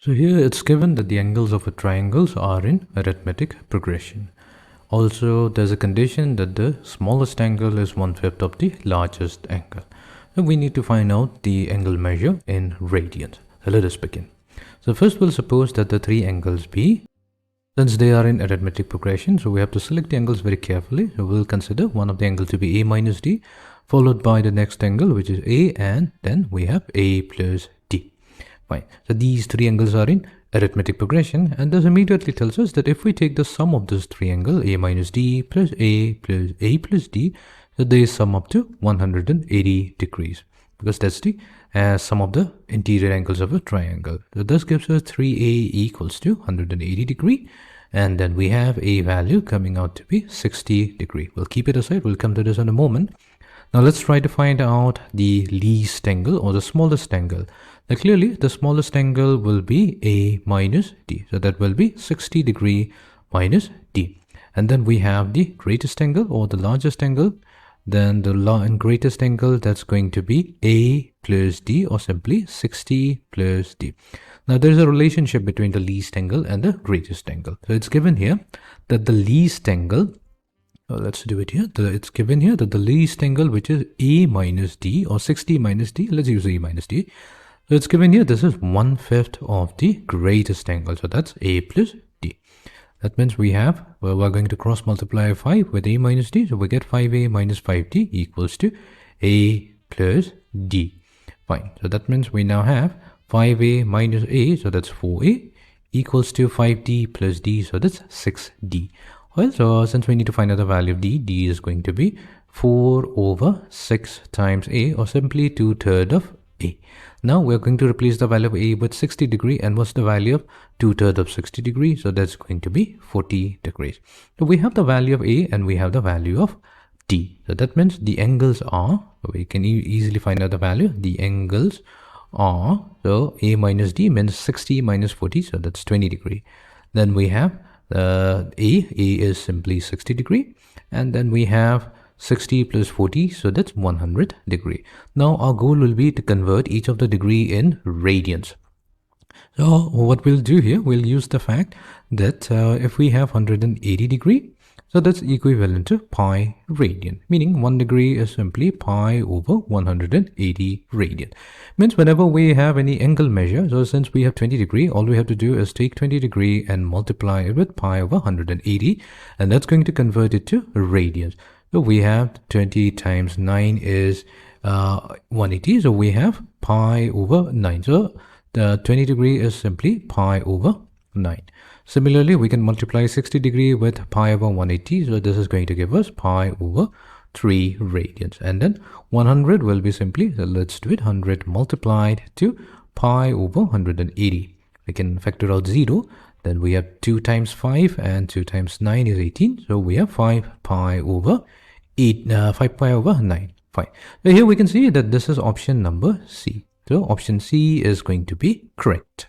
So here it's given that the angles of a triangles are in arithmetic progression. Also, there's a condition that the smallest angle is 1/5 of the largest angle. So we need to find out the angle measure in radians. So let us begin. So first we'll suppose that the three angles be, since they are in arithmetic progression, so we have to select the angles very carefully. So we'll consider one of the angles to be a minus d, followed by the next angle which is a, and then we have a plus d. Fine. So these three angles are in arithmetic progression, and this immediately tells us that if we take the sum of this triangle a minus d plus a plus d, so they sum up to 180 degrees, because that's the sum of the interior angles of a triangle. So this gives us 3a equals to 180 degree, and then we have a value coming out to be 60 degree. We'll keep it aside, we'll come to this in a moment. Now let's try to find out the least angle or the smallest angle. Now clearly the smallest angle will be a minus d. So that will be 60 degree minus d. And then we have the greatest angle or the largest angle. Then the greatest angle, that's going to be a plus d, or simply 60 plus d. Now there is a relationship between the least angle and the greatest angle. So it's given here that the least angle, let's do it here. It's given here that the least angle, which is a minus d or 60 minus d, let's use a minus d. So it's given here, this is 1/5 of the greatest angle. So that's a plus d. That means we have, well, we're going to cross multiply 5 with a minus d. So we get 5a minus 5d equals to a plus d. Fine. So that means we now have 5a minus a, so that's 4a, equals to 5d plus d, so that's 6d. Well, so since we need to find out the value of d is going to be 4 over 6 times a, or simply 2/3 of a. Now we're going to replace the value of a with 60 degree, and what's the value of 2/3 of 60 degrees? So that's going to be 40 degrees. So we have the value of a and we have the value of d. So that means the angles are, we can easily find out the value. The angles are, so a minus d means 60 minus 40, so that's 20 degree. Then we have a is simply 60 degree, and then we have 60 plus 40, so that's 100 degree. Now our goal will be to convert each of the degree in radians. So what we'll do here, we'll use the fact that if we have 180 degree, so that's equivalent to pi radian, meaning 1 degree is simply pi over 180 radian. Means whenever we have any angle measure, so since we have 20 degree, all we have to do is take 20 degree and multiply it with pi over 180, and that's going to convert it to radians. So we have 20 times 9 is 180, so we have pi over 9. So the 20 degree is simply pi over 9. Similarly, we can multiply 60 degree with pi over 180, so this is going to give us pi over 3 radians. And then 100 will be simply, so let's do it, 100 multiplied to pi over 180. We can factor out 0. Then we have 2 times 5, and 2 times 9 is 18. So we have 5 pi over 9. Fine. So here we can see that this is option number C. So option C is going to be correct.